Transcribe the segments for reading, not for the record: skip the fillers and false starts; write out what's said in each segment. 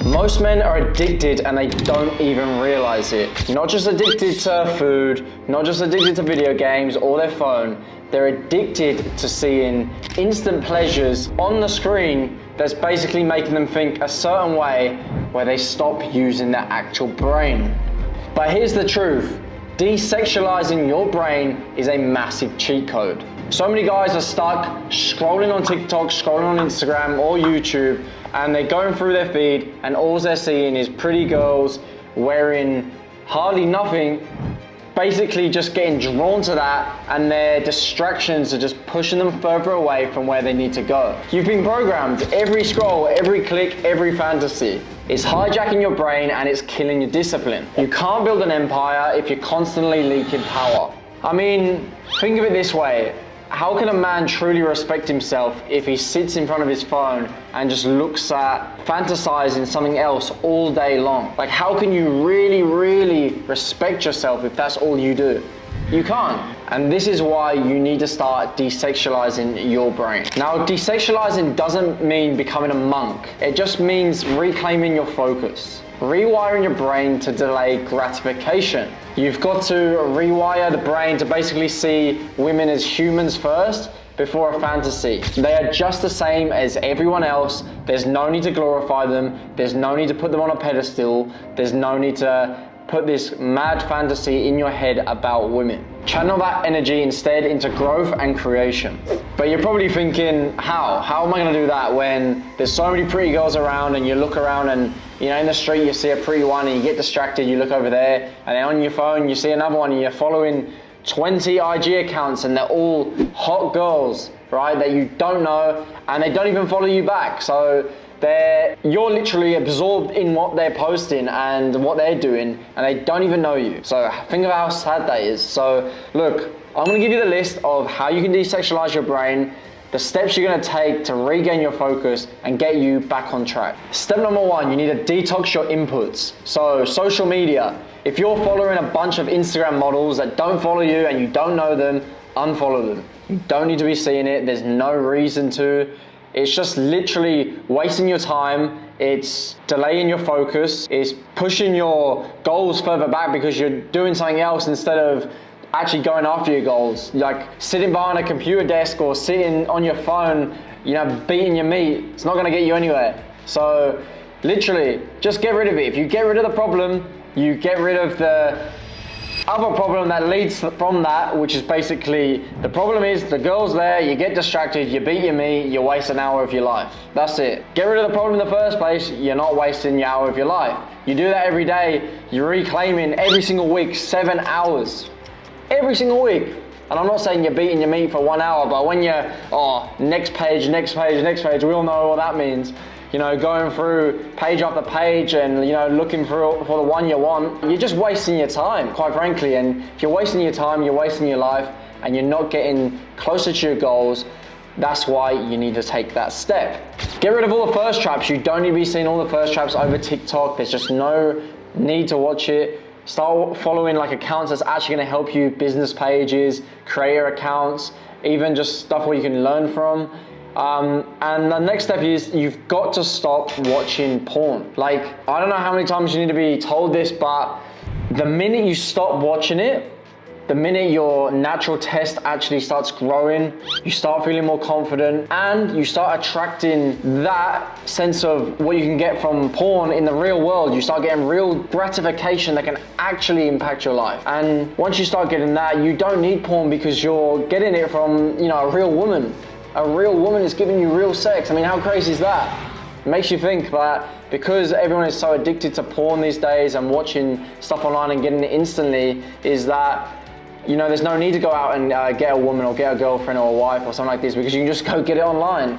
Most men are addicted and they don't even realize it. Not just addicted to food, not just addicted to video games or their phone. They're addicted to seeing instant pleasures on the screen that's basically making them think a certain way where they stop using their actual brain. But here's the truth. Desexualizing your brain is a massive cheat code. So many guys are stuck scrolling on TikTok, scrolling on Instagram or YouTube, and they're going through their feed and all they're seeing is pretty girls wearing hardly nothing, basically just getting drawn to that, and their distractions are just pushing them further away from where they need to go. You've been programmed. Every scroll, every click, every fantasy. It's hijacking your brain and it's killing your discipline. You can't build an empire if you're constantly leaking power. I mean, think of it this way. How can a man truly respect himself if he sits in front of his phone and just looks at fantasizing something else all day long? Like, how can you really respect yourself if that's all you do? You can't. And this is why you need to start desexualizing your brain. Now, desexualizing doesn't mean becoming a monk. It just means reclaiming your focus. Rewiring your brain to delay gratification. You've got to rewire the brain to basically see women as humans first before a fantasy. They are just the same as everyone else. There's no need to glorify them. There's no need to put them on a pedestal. There's no need to put this mad fantasy in your head about women. Channel that energy instead into growth and creation. But you're probably thinking, how? How am I gonna do that when there's so many pretty girls around and you look around and in the street you see a pretty one and you get distracted, you look over there, and then on your phone you see another one and you're following 20 IG accounts and they're all hot girls, right, that you don't know, and they don't even follow you back. So you're literally absorbed in what they're posting and what they're doing, and they don't even know you. So think of how sad that is. So look, I'm gonna give you the list of how you can desexualize your brain, the steps you're gonna take to regain your focus and get you back on track. Step number one, you need to detox your inputs. So social media. If you're following a bunch of Instagram models that don't follow you and you don't know them, unfollow them. You don't need to be seeing it. There's no reason to. It's just literally wasting your time. It's delaying your focus. It's pushing your goals further back because you're doing something else instead of actually going after your goals. Like sitting behind a computer desk or sitting on your phone, beating your meat. It's not gonna get you anywhere. So literally, just get rid of it. If you get rid of the problem, you get rid of the other problem that leads from that, which is basically, the problem is the girl's there, you get distracted, you beat your meat, you waste an hour of your life. That's it. Get rid of the problem in the first place, you're not wasting the hour of your life. You do that every day, you're reclaiming every single week 7 hours. Every single week. And I'm not saying you're beating your meat for 1 hour, but when you're, next page, we all know what that means. Going through page after page and, looking for the one you want, you're just wasting your time, quite frankly. And if you're wasting your time, you're wasting your life, and you're not getting closer to your goals. That's why you need to take that step. Get rid of all the thirst traps. You don't need to be seeing all the thirst traps over TikTok. There's just no need to watch it. Start following accounts that's actually gonna help you, business pages, creator accounts, even just stuff where you can learn from. And the next step is you've got to stop watching porn. I don't know how many times you need to be told this, but the minute you stop watching it, the minute your natural test actually starts growing, you start feeling more confident and you start attracting that sense of what you can get from porn in the real world. You start getting real gratification that can actually impact your life. And once you start getting that, you don't need porn because you're getting it from, a real woman. A real woman is giving you real sex. I mean, how crazy is that? It makes you think that because everyone is so addicted to porn these days and watching stuff online and getting it instantly, is that there's no need to go out and get a woman or get a girlfriend or a wife or something like this, because you can just go get it online,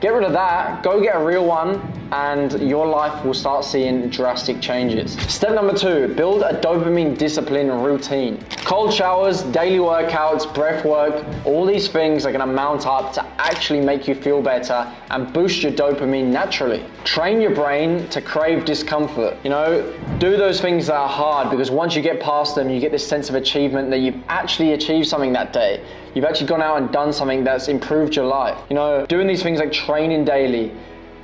Get rid of that, go get a real one, and your life will start seeing drastic changes. Step number two, build a dopamine discipline routine. Cold showers, daily workouts, breath work, all these things are gonna mount up to actually make you feel better and boost your dopamine naturally. Train your brain to crave discomfort. Do those things that are hard, because once you get past them, you get this sense of achievement that you've actually achieved something that day. You've actually gone out and done something that's improved your life. Doing these things like training daily,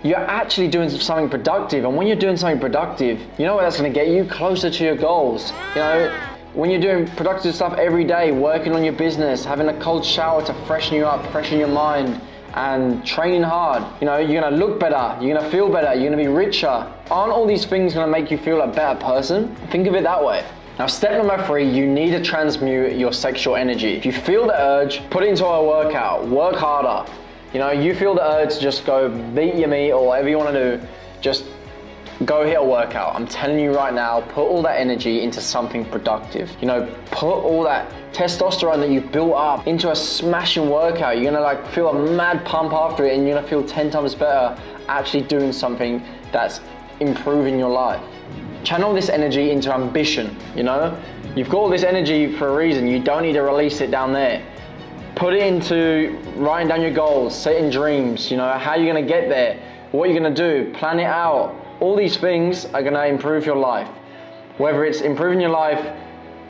you're actually doing something productive. And when you're doing something productive, you know what that's gonna get you? Closer to your goals. You know, when you're doing productive stuff every day, working on your business, having a cold shower to freshen you up, freshen your mind, and training hard, you know, you're gonna look better, you're gonna feel better, you're gonna be richer. Aren't all these things gonna make you feel a better person? Think of it that way. Now, step number 3, you need to transmute your sexual energy. If you feel the urge, put it into a workout, work harder. You know, you feel the urge to just go beat your meat or whatever you want to do, just go hit a workout. I'm telling you right now, put all that energy into something productive. You know, put all that testosterone that you've built up into a smashing workout. You're gonna like feel a mad pump after it, and you're gonna feel 10 times better actually doing something that's improving your life. Channel this energy into ambition, you know? You've got all this energy for a reason. You don't need to release it down there. Put it into writing down your goals, setting dreams, you know, how you're gonna get there, what you're gonna do, plan it out. All these things are gonna improve your life. Whether it's improving your life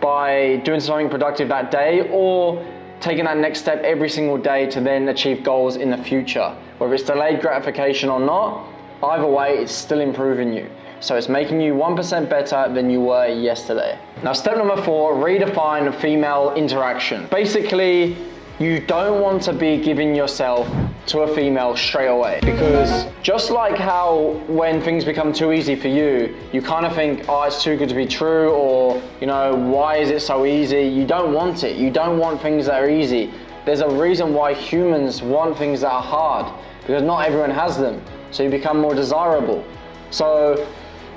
by doing something productive that day or taking that next step every single day to then achieve goals in the future. Whether it's delayed gratification or not, either way, it's still improving you. So it's making you 1% better than you were yesterday. Now, step number 4, redefine female interaction. Basically, you don't want to be giving yourself to a female straight away, because just like how when things become too easy for you, you kind of think, oh, it's too good to be true, or, you know, why is it so easy? You don't want it. You don't want things that are easy. There's a reason why humans want things that are hard, because not everyone has them. So you become more desirable. So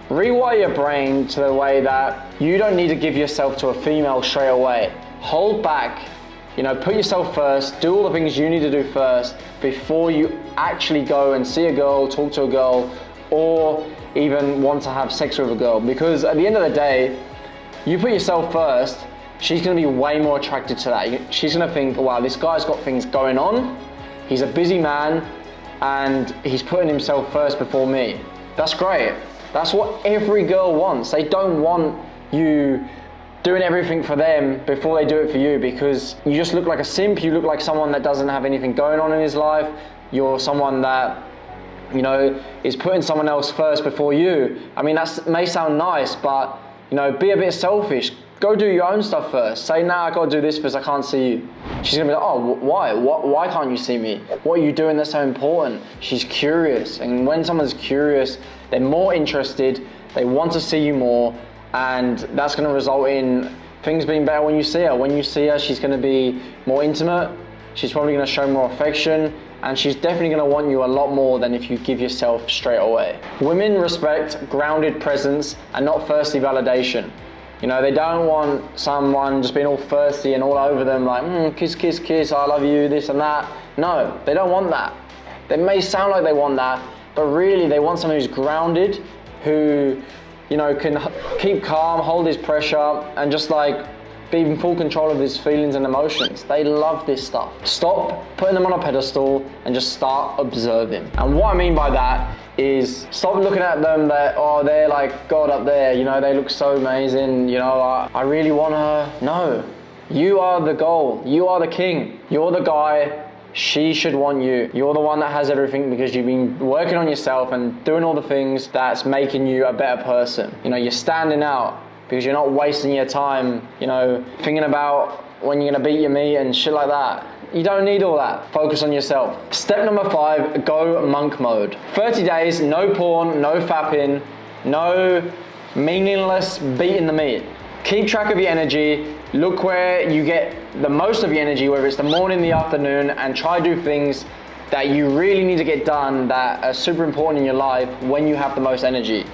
rewire your brain to the way that you don't need to give yourself to a female straight away. Hold back. You know, put yourself first, do all the things you need to do first before you actually go and see a girl, talk to a girl, or even want to have sex with a girl. Because at the end of the day, you put yourself first, she's gonna be way more attracted to that. She's gonna think, wow, this guy's got things going on, he's a busy man, and he's putting himself first before me. That's great. That's what every girl wants. They don't want you doing everything for them before they do it for you, because you just look like a simp. You look like someone that doesn't have anything going on in his life. You're someone that, you know, is putting someone else first before you. I mean, that may sound nice, but, you know, be a bit selfish. Go do your own stuff first. Say, nah, I gotta do this because I can't see you. She's gonna be like, oh, why? Why can't you see me? What are you doing that's so important? She's curious. And when someone's curious, they're more interested, they want to see you more, and that's going to result in things being better when you see her. When you see her, she's going to be more intimate, she's probably going to show more affection, and she's definitely going to want you a lot more than if you give yourself straight away. Women respect grounded presence and not thirsty validation. You know, they don't want someone just being all thirsty and all over them like, kiss, kiss, kiss, I love you, this and that. No, they don't want that. They may sound like they want that, but really they want someone who's grounded, who, you know, can keep calm, hold his pressure, and just like be in full control of his feelings and emotions. They love this stuff. Stop putting them on a pedestal and just start observing. And what I mean by that is stop looking at them that, oh, they're like God up there, you know, they look so amazing, you know, I really want her. No, you are the goal. You are the king. You're the guy. She should want you. You're the one that has everything because you've been working on yourself and doing all the things that's making you a better person. You know, you're standing out because you're not wasting your time, you know, thinking about when you're gonna beat your meat and shit like that. You don't need all that. Focus on yourself. Step number 5, go monk mode. 30 days, no porn, no fapping, no meaningless beating the meat. Keep track of your energy. Look where you get the most of your energy, whether it's the morning, the afternoon, and try to do things that you really need to get done that are super important in your life when you have the most energy.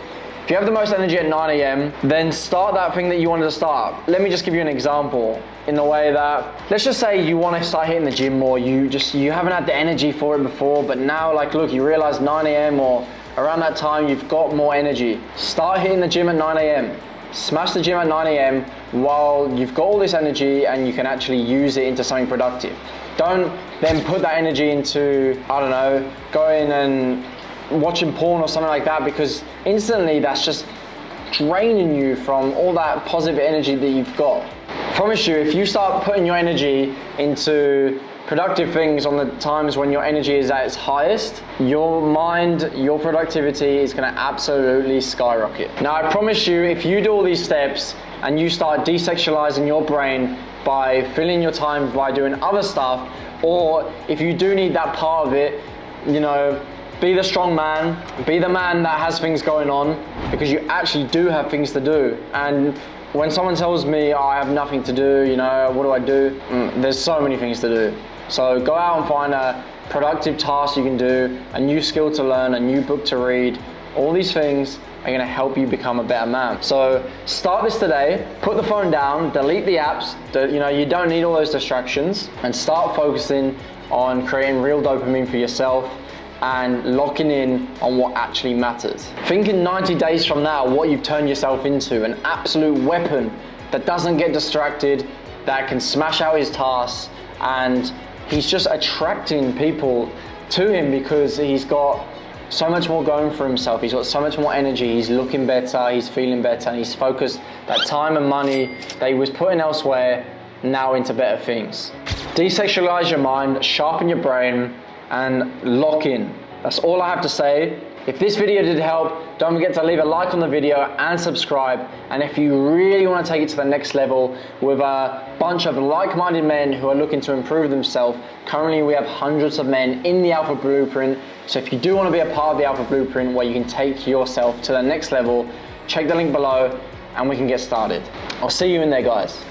If you have the most energy at 9 a.m, then start that thing that you wanted to start. Let me just give you an example in the way that, let's just say you want to start hitting the gym more, you haven't had the energy for it before, but now like, look, you realize 9 a.m. or around that time, you've got more energy. Start hitting the gym at 9 a.m. Smash the gym at 9 a.m. while you've got all this energy and you can actually use it into something productive. Don't then put that energy into, I don't know, going and watching porn or something like that, because instantly that's just draining you from all that positive energy that you've got. I promise you, if you start putting your energy into productive things on the times when your energy is at its highest, your mind, your productivity is gonna absolutely skyrocket. Now, I promise you, if you do all these steps and you start desexualizing your brain by filling your time by doing other stuff, or if you do need that part of it, you know, be the strong man, be the man that has things going on, because you actually do have things to do. And when someone tells me, oh, I have nothing to do, you know, what do I do? There's so many things to do. So go out and find a productive task you can do, a new skill to learn, a new book to read. All these things are gonna help you become a better man. So start this today, put the phone down, delete the apps, you know, you don't need all those distractions, and start focusing on creating real dopamine for yourself and locking in on what actually matters. Think in 90 days from now what you've turned yourself into, an absolute weapon that doesn't get distracted, that can smash out his tasks, and he's just attracting people to him because he's got so much more going for himself. He's got so much more energy, he's looking better, he's feeling better, and he's focused that time and money that he was putting elsewhere now into better things. Desexualize your mind, sharpen your brain, and lock in. That's all I have to say. If this video did help, don't forget to leave a like on the video and subscribe. And if you really want to take it to the next level with a bunch of like-minded men who are looking to improve themselves, currently we have hundreds of men in the Alpha Blueprint. So if you do want to be a part of the Alpha Blueprint where you can take yourself to the next level, check the link below and we can get started. I'll see you in there, guys.